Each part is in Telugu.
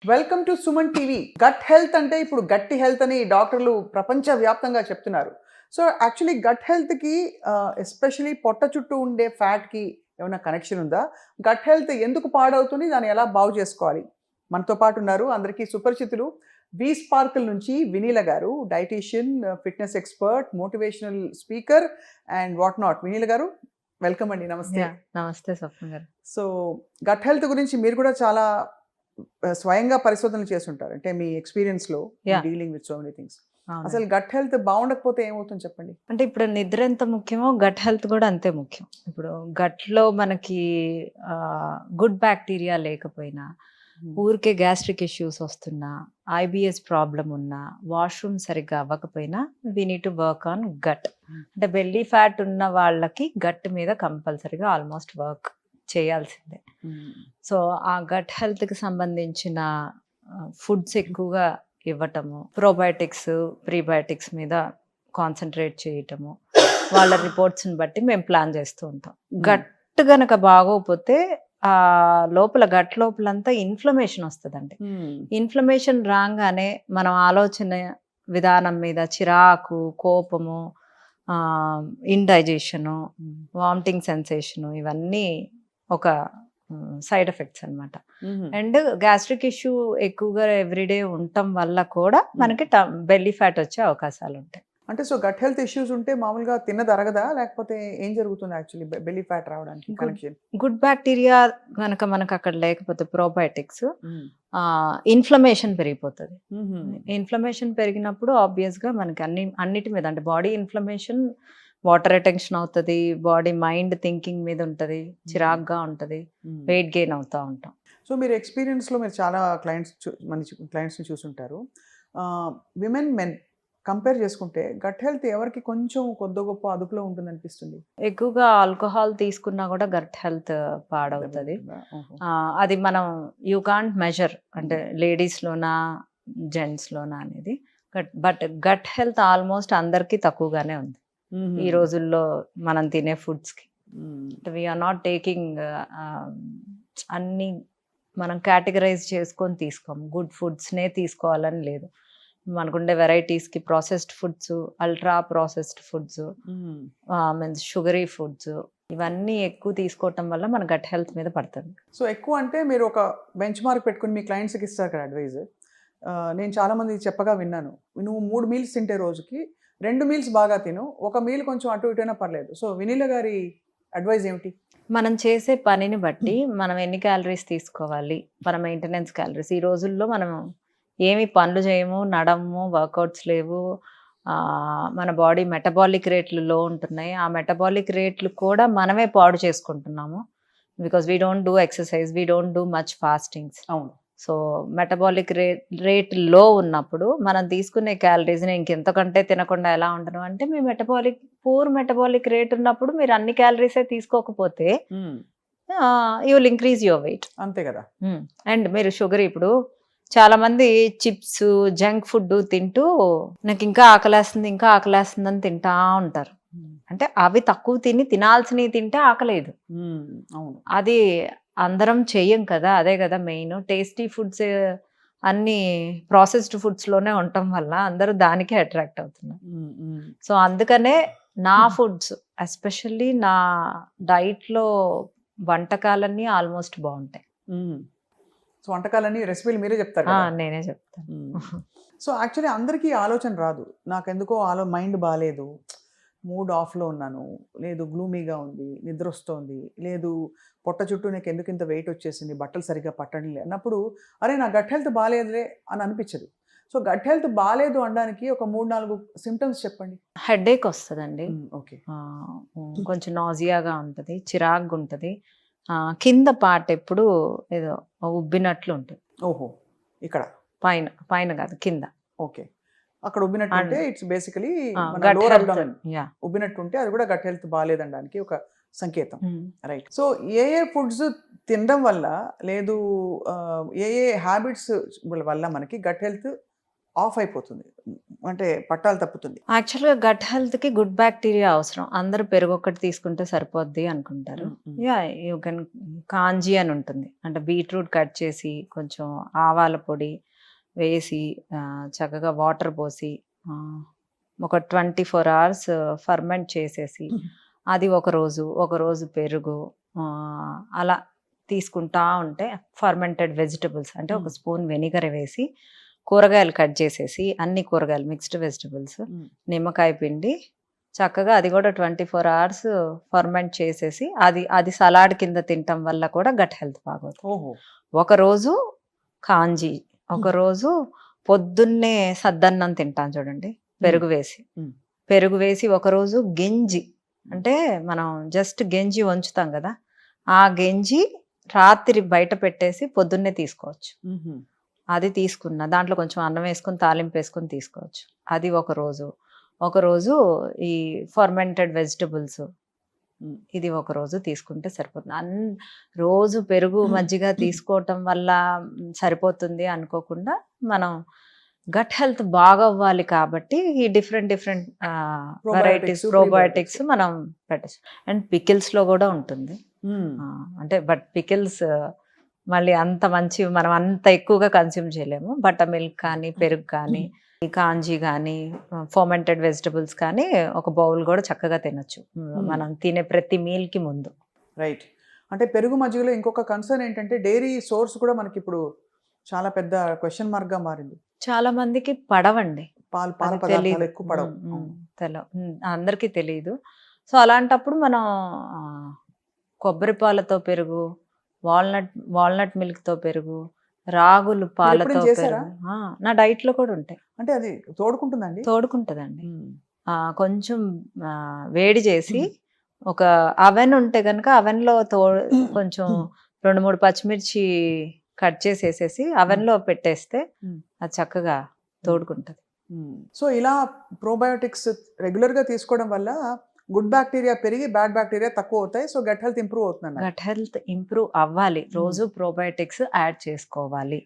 Welcome to Suman TV. Gut health అంటే ఇప్పుడు గట్టి హెల్త్ అని డాక్టర్లు ప్రపంచవ్యాప్తంగా చెప్తున్నారు. సో యాక్చువల్లీ గట్ హెల్త్‌కి ఎస్పెషల్లీ పొట్ట చుట్టూ ఉండే ఫ్యాట్‌కి ఏమైనా కనెక్షన్ ఉందా? గట్ హెల్త్ ఎందుకు పాడవుతుంది? దాన్ని ఎలా బాగు చేసుకోవాలి? మనతో పాటు ఉన్నారు అందరికీ సుపరిచితులు వి స్పార్కిల్ నుంచి Vineela garu, dietician, fitness expert, motivational speaker and what not. Vineela garu welcome అండి. నమస్తే. నమస్తే స్వప్న గారు. సో గట్ హెల్త్ గురించి మీరు కూడా చాలా స్వయంగా పరిశోధనలు చేస్తుంటారు. అంటే మీ ఎక్స్‌పీరియన్స్‌లో dealing with so many things. అసలు గట్ హెల్త్ బాగుండకపోతే ఏమవుతుంది చెప్పండి? అంటే ఇప్పుడు నిద్ర ఎంత ముఖ్యమో గట్ హెల్త్ కూడా అంతే ముఖ్యం. ఇప్పుడు గట్‌లో మనకి గుడ్ బ్యాక్టీరియా లేకపోయినా, ఊరికే గ్యాస్ట్రిక్ ఇష్యూస్ వస్తున్నా, ఐబిఎస్ ప్రాబ్లమ్ ఉన్నా, వాష్‌రూమ్ సరిగ్గా అవ్వకపోయినా we need to work on gut. అంటే బెల్లీ ఫ్యాట్ ఉన్న వాళ్ళకి గట్ మీద కంపల్సరీగా ఆల్మోస్ట్ వర్క్ చేయాల్సిందే. సో ఆ గట్ హెల్త్కి సంబంధించిన ఫుడ్స్ ఎక్కువగా ఇవ్వటము, ప్రోబయోటిక్స్, ప్రీబయోటిక్స్ మీద కాన్సన్ట్రేట్ చేయటము, వాళ్ళ రిపోర్ట్స్ని బట్టి మేము ప్లాన్ చేస్తూ ఉంటాం. గట్ గనక బాగోకపోతే ఆ లోపల గట్ లోపలంతా ఇన్ఫ్లమేషన్ వస్తుందండి. ఇన్ఫ్లమేషన్ రాగానే మనం ఆలోచన విధానం మీద చిరాకు, కోపము, ఇండైజెషను, వామిటింగ్ సెన్సేషను, ఇవన్నీ ఒక సైడ్ ఎఫెక్ట్స్ అనమాట. అండ్ గ్యాస్ట్రిక్ ఇష్యూ ఎక్కువగా ఎవ్రీడే ఉండటం వల్ల కూడా మనకి బెల్లీ ఫ్యాట్ వచ్చే అవకాశాలు ఉంటాయి. అంటే సో గట్ హెల్త్ ఇష్యూస్ ఉంటే మామూలుగా తిన్నది అరగదా? లేకపోతే ఏం జరుగుతుంది యాక్చువల్లీ బెల్లీ ఫ్యాట్ రావడానికి కనెక్షన్? గుడ్ బ్యాక్టీరియా కనుక మనకు అక్కడ లేకపోతే ప్రోబయోటిక్స్, ఇన్ఫ్లమేషన్ పెరిగిపోతుంది. ఇన్ఫ్లమేషన్ పెరిగినప్పుడు ఆబ్వియస్గా మనకి అన్నిటి మీద అంటే బాడీ ఇన్ఫ్లమేషన్, వాటర్ రిటెన్షన్ అవుతుంది, బాడీ మైండ్ థింకింగ్ మీద ఉంటుంది, చిరాగ్గా ఉంటుంది, వెయిట్ గెయిన్ అవుతూ ఉంటాం. సో మీరు ఎక్స్పీరియన్స్లో మీరు చాలా క్లయింట్స్ని చూసుంటారు. విమెన్, మెన్ కంపేర్ చేసుకుంటే గట్ హెల్త్ ఎవరికి కొంచెం కొద్ది గొప్ప అదుపులో ఉంటుంది అనిపిస్తుంది? ఎక్కువగా ఆల్కహాల్ తీసుకున్నా కూడా గట్ హెల్త్ పాడవుతుంది. అది మనం యూ కాంట్ మెజర్ అంటే లేడీస్లోనా జెంట్స్లోనా అనేది. బట్ గట్ హెల్త్ ఆల్మోస్ట్ అందరికీ తక్కువగానే ఉంది ఈ రోజుల్లో మనం తినే ఫుడ్స్కి. వీఆర్ నాట్ టేకింగ్ అన్ని మనం కేటగరైజ్ చేసుకొని తీసుకోము. గుడ్ ఫుడ్స్నే తీసుకోవాలని లేదు. మనకుండే వెరైటీస్కి processed foods, ultra processed foods, means sugary foods, ఇవన్నీ ఎక్కువ తీసుకోవటం వల్ల మన గట్ హెల్త్ మీద పడుతుంది. సో ఎక్కువ అంటే మీరు ఒక బెంచ్ మార్క్ పెట్టుకుని మీ క్లయింట్స్కి ఇస్తారు కదా అడ్వైజ్. నేను చాలామంది చెప్పగా విన్నాను, నువ్వు 3 మీల్స్ తింటే రోజుకి 2 మీల్స్ బాగా తిను, ఒక మీల్ కొంచెం అటు ఇటైనా పర్లేదు. సో వినీల గారి అడ్వైజ్ ఏమిటి? మనం చేసే పనిని బట్టి మనం ఎన్ని క్యాలరీస్ తీసుకోవాలి, మన మెయింటెనెన్స్ క్యాలరీస్. ఈ రోజుల్లో మనం ఏమి పనులు చేయము, నడము, వర్కౌట్స్ లేవు, మన బాడీ మెటబాలిక్ రేట్లు లో ఉంటున్నాయి. ఆ మెటబాలిక్ రేట్లు కూడా మనమే పాడు చేసుకుంటున్నాము. Because we don't do exercise, we don't do much fastings. అవును. సో మెటబాలిక్ రేట్ లో ఉన్నప్పుడు మనం తీసుకునే క్యాలరీస్ని ఇంకెంతకంటే తినకుండా ఎలా ఉండను అంటే, మీ పూర్ మెటబాలిక్ రేట్ ఉన్నప్పుడు మీరు అన్ని క్యాలరీసే తీసుకోకపోతే you will increase your weight. అంతే కదా. అండ్ మీరు షుగర్, ఇప్పుడు చాలా మంది చిప్స్, జంక్ ఫుడ్ తింటూ నాకు ఇంకా ఆకలేస్తుంది అని తింటా ఉంటారు. అంటే అవి తక్కువ తినాల్సినవి తింటే ఆకలేదు. అది అందరం చెయ్యం కదా. అదే కదా మెయిన్. టేస్టీ ఫుడ్స్ అన్ని ప్రాసెస్డ్ ఫుడ్స్లోనే ఉండటం వల్ల అందరూ దానికే అట్రాక్ట్ అవుతున్నారు. సో అందుకనే నా ఫుడ్స్, ఎస్పెషల్లీ నా డైట్లో వంటకాలన్నీ ఆల్మోస్ట్ బాగుంటాయి. సో వంటకాలన్నీ రెసిపీలు మీరే చెప్తారు? నేనే చెప్తాను. సో యాక్చువల్లీ అందరికీ ఆలోచన రాదు. నాకెందుకో మైండ్ బాగాలేదు, మూడ్ ఆఫ్లో ఉన్నాను, లేదు గ్లూమీగా ఉంది, నిద్ర వస్తుంది, లేదు పొట్ట చుట్టూ నాకు ఎందుకు ఇంత వెయిట్ వచ్చేసింది, బట్టలు సరిగ్గా పట్టడం లేదు అన్నప్పుడు, అరే నా గట్ హెల్త్ బాగాలేదులే అని అనిపించదు. సో గట్ హెల్త్ బాగాలేదు అనడానికి ఒక 3-4 సిమ్టమ్స్ చెప్పండి. హెడేక్ వస్తుందండి. ఓకే. కొంచెం నాజియాగా ఉంటుంది, చిరాగ్గా ఉంటుంది, కింద పార్ట్ ఎప్పుడు ఏదో ఉబ్బినట్లు ఉంటుంది. ఓహో, ఇక్కడ పైన కాదు, కింద. ఓకే, అక్కడ ఉబ్బినట్టు ఉంటే ఇట్స్ బేసికలీ ఉబ్బినట్టు ఉంటే అది కూడా గట్ హెల్త్ బాగాలేదనడానికి ఒక సంకేతం. రైట్. సో ఏ ఫుడ్స్ తినడం వల్ల, లేదు ఏ హ్యాబిట్స్ వల్ల మనకి గట్ హెల్త్ ఆఫ్ అయిపోతుంది, అంటే పట్టాలు తప్పుతుంది. యాక్చువల్‌గా గట్ హెల్త్‌కి గుడ్ బ్యాక్టీరియా అవసరం. అందరూ పెరుగు ఒక్కటి తీసుకుంటే సరిపోద్ది అనుకుంటారు. యాహ్! యూ కెన్ కాంజీ అని ఉంటుంది. అంటే బీట్రూట్ కట్ చేసి కొంచెం ఆవాల పొడి వేసి చక్కగా వాటర్ పోసి ఒక 24 అవర్స్ ఫర్మెంట్ చేసేసి అది ఒకరోజు పెరుగు అలా తీసుకుంటా ఉంటే ఫర్మెంటెడ్ వెజిటబుల్స్ అంటే ఒక స్పూన్ వెనిగర్ వేసి కూరగాయలు కట్ చేసేసి అన్ని కూరగాయలు మిక్స్డ్ వెజిటబుల్స్ నిమ్మకాయ పిండి చక్కగా అది కూడా 24 అవర్స్ ఫర్మెంట్ చేసేసి అది సలాడ్ కింద తినటం వల్ల కూడా గట్ హెల్త్ బాగోతుంది. ఒకరోజు కాంజీ, ఒకరోజు పొద్దున్నే సద్దన్నం తింటాం చూడండి పెరుగు వేసి ఒకరోజు గెంజి అంటే మనం జస్ట్ గెంజి వంచుతాం కదా, ఆ గెంజి రాత్రి బయట పెట్టేసి పొద్దున్నే తీసుకోవచ్చు. అది తీసుకున్న దాంట్లో కొంచెం అన్నం వేసుకొని తాలింపు వేసుకొని తీసుకోవచ్చు. అది ఒకరోజు ఈ ఫర్మెంటెడ్ వెజిటబుల్స్ ఇది ఒకరోజు తీసుకుంటే సరిపోతుంది. రోజు పెరుగు మజ్జిగ తీసుకోవటం వల్ల సరిపోతుంది అనుకోకుండా మనం గట్ హెల్త్ బాగా అవ్వాలి కాబట్టి ఈ డిఫరెంట్ వెరైటీస్ ప్రోబయోటిక్స్ మనం పెట్టచ్చు. అండ్ పికిల్స్లో కూడా ఉంటుంది. అంటే బట్ పికిల్స్ మళ్ళీ అంత మంచి మనం అంత ఎక్కువగా కన్స్యూమ్ చేయలేము. బటర్ మిల్క్ కానీ పెరుగు కానీ కాంజీ కానీ ఫర్మెంటెడ్ వెజిటబుల్స్ కానీ ఒక బౌల్ కూడా చక్కగా తినొచ్చు మనం తినే ప్రతి మీల్కి ముందు. రైట్. అంటే పెరుగు మజ్జిగలో ఇంకొక కన్సర్న్ ఏంటంటే డైరీ సోర్స్ కూడా మనకి ఇప్పుడు చాలా పెద్ద క్వశ్చన్ మార్క్ గా మారింది. చాలా మందికి పడవండి, పాల పదార్థాలు ఎక్కువ పడవు, అందరికీ తెలియదు. సో అలాంటప్పుడు మనం కొబ్బరి పాలతో పెరుగు, వాల్నట్ మిల్క్ తో పెరుగు, రాగులు పాలతో పెరుగు నా డైట్ లో కూడా ఉంటాయి. అంటే అది తోడుకుంటుందండి. కొంచెం వేడి చేసి ఒక అవెన్ ఉంటే కనుక అవెన్ లో కొంచెం 2-3 పచ్చిమిర్చి కట్ చేసేసేసి అవెన్ లో పెట్టేస్తే అది చక్కగా తోడుకుంటది. సో ఇలా ప్రోబయోటిక్స్ రెగ్యులర్ గా తీసుకోవడం వల్ల గుడ్ బ్యాక్టీరియా పెరిగి బ్యాడ్ బ్యాక్టీరియా తక్కువ అవుతాయి. సో గట్ హెల్త్ ఇంప్రూవ్ అవుతుంది. గట్ హెల్త్ ఇంప్రూవ్ అవ్వాలి, రోజు ప్రోబయోటిక్స్ యాడ్ చేసుకోవాలి.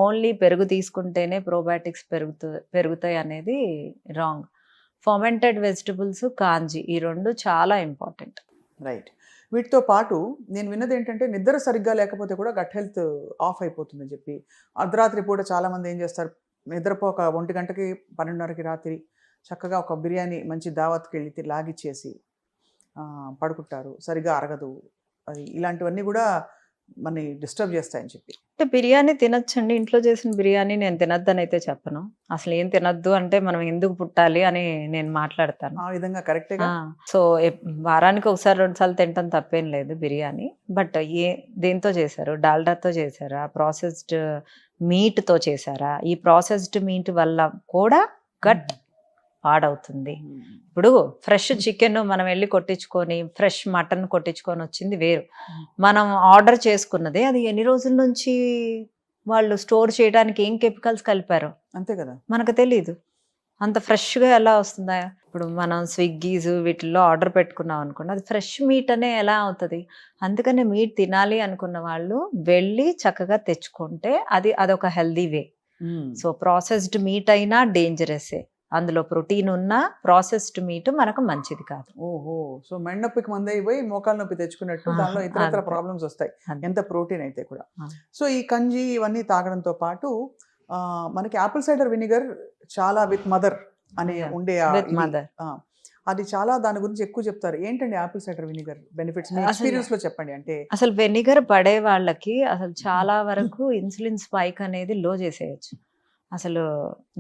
ఓన్లీ పెరుగు తీసుకుంటేనే ప్రోబయోటిక్స్ పెరుగుతాయి అనేది రాంగ్. ఫర్మెంటెడ్ వెజిటబుల్స్, కాంజీ ఈ రెండు చాలా ఇంపార్టెంట్. రైట్. వీటితో పాటు నేను విన్నది ఏంటంటే నిద్ర సరిగ్గా లేకపోతే కూడా గట్ హెల్త్ ఆఫ్ అయిపోతుందని చెప్పి, అర్ధరాత్రి పూట చాలామంది ఏం చేస్తారు, నిద్రపోక 1 గంటకి 12:30కి రాత్రి చక్కగా ఒక బిర్యానీ మంచి దావత్కి వెళ్ళి లాగిచ్చేసి పడుకుంటారు, సరిగ్గా అరగదు. అది ఇలాంటివన్నీ కూడా మనని డిస్టర్బ్ చేస్తాయని చెప్పి. అంటే బిర్యానీ తినొచ్చండి, ఇంట్లో చేసిన బిర్యానీ నేను తినొద్దని అయితే చెప్పను. అసలు ఏం తినొద్దు అంటే మనం ఎందుకు పుట్టాలి అని నేను మాట్లాడతాను. ఆ విధంగా కరెక్టేగా. సో వారానికి 1-2 సార్లు తినటం తప్పేం లేదు బిర్యానీ. బట్ దేంతో చేశారు, డాల్డాతో చేశారా, ప్రాసెస్డ్ మీట్తో చేశారా? ఈ ప్రాసెస్డ్ మీట్ వల్ల కూడా గట్ పాడవుతుంది. ఇప్పుడు ఫ్రెష్ చికెన్ మనం వెళ్ళి కొట్టించుకొని ఫ్రెష్ మటన్ కొట్టించుకొని వచ్చింది వేరు, మనం ఆర్డర్ చేసుకున్నదే అది ఎన్ని రోజుల నుంచి వాళ్ళు స్టోర్ చేయడానికి ఏం కెమికల్స్ కలిపారో అంతే కదా మనకు తెలీదు. అంత ఫ్రెష్గా ఎలా వస్తుందా? ఇప్పుడు మనం స్విగ్గీస్ వీటిల్లో ఆర్డర్ పెట్టుకున్నాం అనుకోండి, అది ఫ్రెష్ మీట్ అనే ఎలా అవుతుంది? అందుకనే మీట్ తినాలి అనుకున్న వాళ్ళు వెళ్ళి చక్కగా తెచ్చుకుంటే అదొక healthy way. So processed meet అయినా డేంజరసే, అందులో ప్రోటీన్ ఉన్న ప్రాసెస్డ్ మీట్ మనకు మంచిది కాదు. ఓహో. సో మెండొప్పికి మంది అయిపోయి మోకాలు నొప్పి తెచ్చుకున్నట్టు దానిలో ఇతర ప్రాబ్లమ్స్ వస్తాయి, ఎంత ప్రోటీన్ అయితే కూడా. సో ఈ కంజీ ఇవన్నీ తాగడంతో పాటు మనకి యాపిల్ సైడర్ వినిగర్ చాలా విత్ మదర్ అనే ఉండే అది చాలా దాని గురించి ఎక్కువ చెప్తారు. ఏంటండి Apple cider vinegar benefits experience లో చెప్పండి. అంటే అసలు వెనిగర్ పడే వాళ్ళకి అసలు చాలా వరకు ఇన్సులిన్ స్పైక్ అనేది లో చేసేయచ్చు. అసలు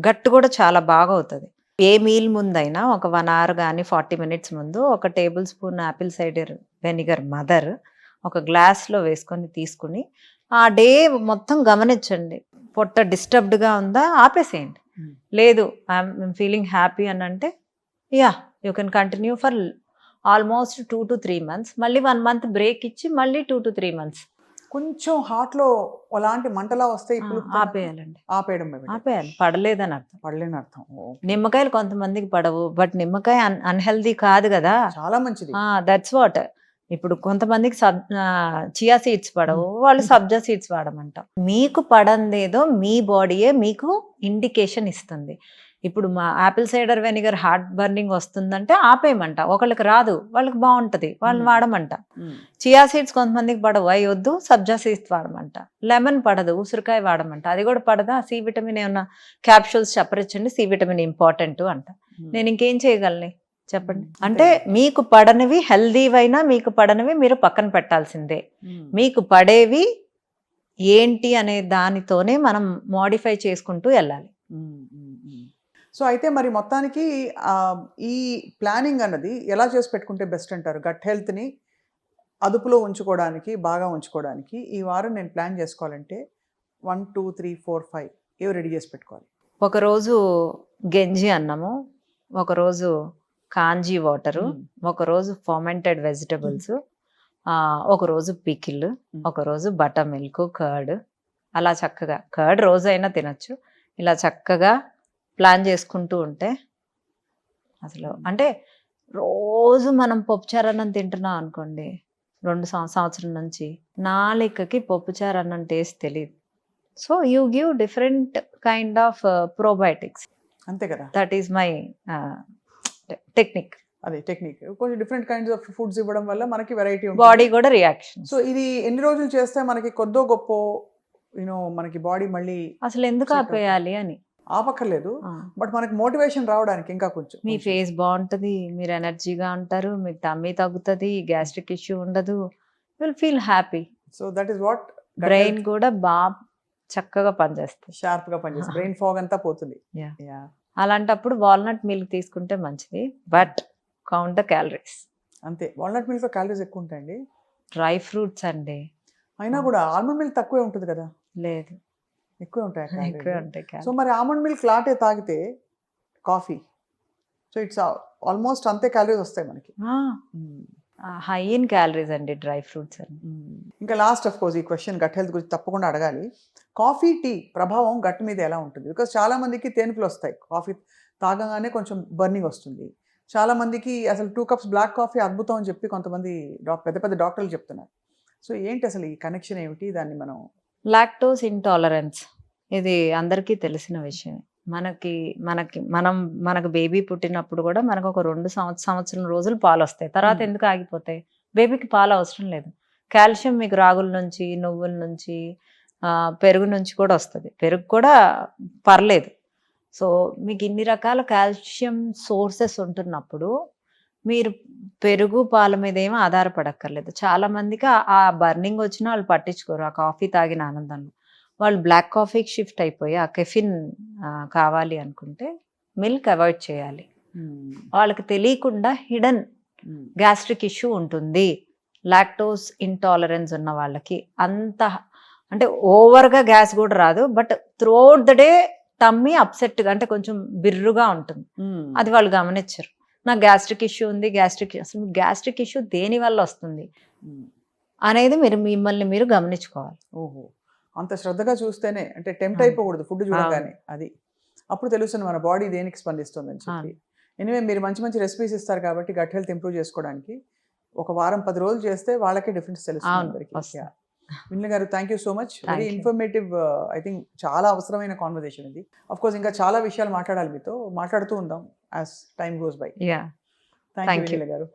గట్టు కూడా చాలా బాగా అవుతుంది. ఏ మీల్ ముందైనా ఒక 1 అవర్ కానీ 40 మినిట్స్ ముందు 1 table spoon Apple cider vinegar mother ఒక గ్లాస్లో వేసుకొని తీసుకుని ఆ డే మొత్తం గమనించండి. పొట్ట డిస్టర్బ్డ్గా ఉందా ఆపేసేయండి, లేదు ఐఎమ్ ఫీలింగ్ హ్యాపీ అని అంటే you can continue for almost 2 to 3 months. మళ్ళీ 1 month బ్రేక్ ఇచ్చి మళ్ళీ 2 to 3 months కొంచెం హార్ట్ లో అలాంటి మంటలా వస్తే ఆపేయాలండి. ఆపేయాలి, పడలేదని అర్థం. నిమ్మకాయలు కొంతమందికి పడవు, బట్ నిమ్మకాయ అన్హెల్దీ కాదు కదా, చాలా మంచిది. That's what. ఇప్పుడు కొంతమందికి చియా సీడ్స్ పడవు, వాళ్ళు సబ్జా సీడ్స్ వాడమంటాం. మీకు పడందేదో మీ బాడీయే మీకు ఇండికేషన్ ఇస్తుంది. ఇప్పుడు మా Apple cider vinegar heart burning వస్తుందంటే ఆపేయమంట. ఒకళ్ళకి రాదు, వాళ్ళకి బాగుంటది, వాళ్ళని వాడమంట. చియా సీడ్స్ కొంతమందికి పడవు, అవి వద్దు, సబ్జా సీడ్స్ వాడమంట. లెమన్ పడదు, ఉసిరికాయ వాడమంట. అది కూడా పడదా, సి విటమిన్ ఏమన్నా క్యాప్సూల్స్ చెప్పరించండి, సి విటమిన్ ఇంపార్టెంట్ అంట. నేను ఇంకేం చేయగలను చెప్పండి? అంటే మీకు పడనివి హెల్దీవైనా మీకు పడనివి మీరు పక్కన పెట్టాల్సిందే. మీకు పడేవి ఏంటి అనే దానితోనే మనం మోడిఫై చేసుకుంటూ వెళ్ళాలి. సో అయితే మరి మొత్తానికి ఈ ప్లానింగ్ అన్నది ఎలా చేసి పెట్టుకుంటే బెస్ట్ అంటారు? గట్ హెల్త్ని అదుపులో ఉంచుకోవడానికి, బాగా ఉంచుకోవడానికి ఈ వారం నేను ప్లాన్ చేసుకోవాలంటే 1 2 3 4 5 ఏవి రెడీ చేసి పెట్టుకోవాలి? ఒకరోజు గంజి అన్నము, ఒకరోజు కాంజీ వాటరు, ఒకరోజు ఫర్మెంటెడ్ వెజిటబుల్స్, ఒకరోజు పికిల్, ఒకరోజు బటర్ మిల్క్, కర్డ్. అలా చక్కగా కర్డ్ రోజైనా తినచ్చు. ఇలా చక్కగా ప్లాన్ చేసుకుంటూ ఉంటే అసలు అంటే రోజు మనం పప్పుచారు అన్నం తింటున్నాం అనుకోండి 2 సంవత్సరం నుంచి, నాలుకకి పప్పుచారు అన్నం టేస్ట్ తెలియదు. So you give different kind of probiotics. అంతే కదా, దట్ ఈస్ మై టెక్నిక్. అదే టెక్నిక్. కొంచెం డిఫరెంట్ కైండ్స్ ఆఫ్ ఫుడ్స్ ఇవ్వడం వల్ల మనకి వెరైటీ బాడీ కూడా రియాక్షన్. సో ఇది ఎన్ని రోజులు చేస్తే మనకి కొద్దో గొప్ప మనకి బాడీ మళ్ళీ అసలు ఎందుకు ఆపేయాలి అని ఆపక్కర్లేదు, బట్ మనకి మోటివేషన్ రావడానికి ఇంకా కొంచెం మీ ఫేస్ బాగుంటది, మీరు ఎనర్జీగా ఉంటారు, మీకు టమ్మీ తగ్గుతుంది, గ్యాస్ట్రిక్ ఇష్యూ ఉండదు, will feel happy. So that is what brain కూడా బాగా చక్కగా పనిచేస్తుంది, షార్ప్ గా పనిచేస్తుంది, బ్రెయిన్ ఫాగ్ అంతా పోతుంది. అలాంటప్పుడు వాల్నట్ మిల్క్ తీసుకుంటే మంచిది, బట్ కౌంట్ ద క్యాలరీస్. అంతే, వాల్నట్ మిల్క్ లో క్యాలరీస్ ఎక్కువ ఉంటాయండి. డ్రై ఫ్రూట్స్ అండి, అయినా కూడా ఆల్మండ్ మిల్క్ తక్కువే ఉంటుంది కదా? లేదు, ఎక్కువ ఉంటాయి. ఎక్కువే ఉంటాయి. సో మరి ఆల్మండ్ మిల్క్ లాటే తాగితే కాఫీ, సో ఇట్స్ ఆల్మోస్ట్ అంతే క్యాలరీస్ వస్తాయి మనకి. హై ఇన్ క్యాలరీస్ అండి డ్రై ఫ్రూట్స్ అని. ఇంకా లాస్ట్ ఆఫ్ కోర్స్ ఈ క్వశ్చన్ గట్ హెల్త్ గురించి తప్పకుండా అడగాలి. కాఫీ టీ ప్రభావం గట్ మీద ఎలా ఉంటుంది? బికాస్ చాలా మందికి తేనుపులు వస్తాయి, కాఫీ తాగగానే కొంచెం బర్నింగ్ వస్తుంది. చాలా మందికి అసలు 2 cups బ్లాక్ కాఫీ అద్భుతం అని చెప్పి కొంతమంది పెద్ద పెద్ద డాక్టర్లు చెప్తున్నారు. సో ఏంటి అసలు ఈ కనెక్షన్ ఏమిటి? దాన్ని మనం లాక్టోస్ ఇంటాలరెన్స్ ఇది అందరికీ తెలిసిన విషయమే. మనకు బేబీ పుట్టినప్పుడు కూడా మనకు ఒక 2 సంవత్సరం రోజులు పాలు వస్తాయి, తర్వాత ఎందుకు ఆగిపోతాయి? బేబీకి పాలు అవసరం లేదు. కాల్షియం మీకు రాగుల నుంచి, నువ్వుల నుంచి, పెరుగు నుంచి కూడా వస్తుంది. పెరుగు కూడా పర్లేదు. సో మీకు ఇన్ని రకాల కాల్షియం సోర్సెస్ ఉంటున్నప్పుడు మీరు పెరుగు పాల మీద ఏమీ ఆధారపడక్కర్లేదు. చాలా మందికి ఆ బర్నింగ్ వచ్చినా వాళ్ళు పట్టించుకోరు, ఆ కాఫీ తాగిన ఆనందంలో. వాళ్ళు బ్లాక్ కాఫీకి షిఫ్ట్ అయిపోయి ఆ కెఫిన్ కావాలి అనుకుంటే మిల్క్ అవాయిడ్ చేయాలి. వాళ్ళకి తెలియకుండా హిడెన్ గ్యాస్ట్రిక్ ఇష్యూ ఉంటుంది. లాక్టోస్ ఇంటాలరెన్స్ ఉన్న వాళ్ళకి అంత అంటే ఓవర్గా గ్యాస్ కూడా రాదు, but throughout the day tummy అప్సెట్గా అంటే కొంచెం బిర్రుగా ఉంటుంది. అది వాళ్ళు గమనించరు. నాకు గ్యాస్ట్రిక్ ఇష్యూ ఉంది, అసలు గ్యాస్ట్రిక్ ఇష్యూ దేని వల్ల వస్తుంది అనేది మిమ్మల్ని మీరు గమనించుకోవాలి. ఓహో, అంత శ్రద్ధగా చూస్తేనే, అంటే టెంప్ట్ అయిపోకూడదు ఫుడ్ చూడగానే, అది అప్పుడు తెలుస్తుంది మన బాడీ దేనికి స్పందిస్తుంది అని చెప్పి. ఎనివే మీరు మంచి మంచి రెసిపీస్ ఇస్తారు కాబట్టి గట్ హెల్త్ ఇంప్రూవ్ చేసుకోవడానికి ఒక వారం 10 రోజులు చేస్తే వాళ్ళకే డిఫరెన్స్ తెలుస్తుంది. విన్ల గారు, thank you so much. Very informative, I think చాలా అవసరమైన కాన్వర్సేషన్ ఇది. అఫ్ కోర్స్ ఇంకా చాలా విషయాలు మాట్లాడాలి, మీతో మాట్లాడుతూ ఉందాం as time goes by. Thank you Vineela గారు.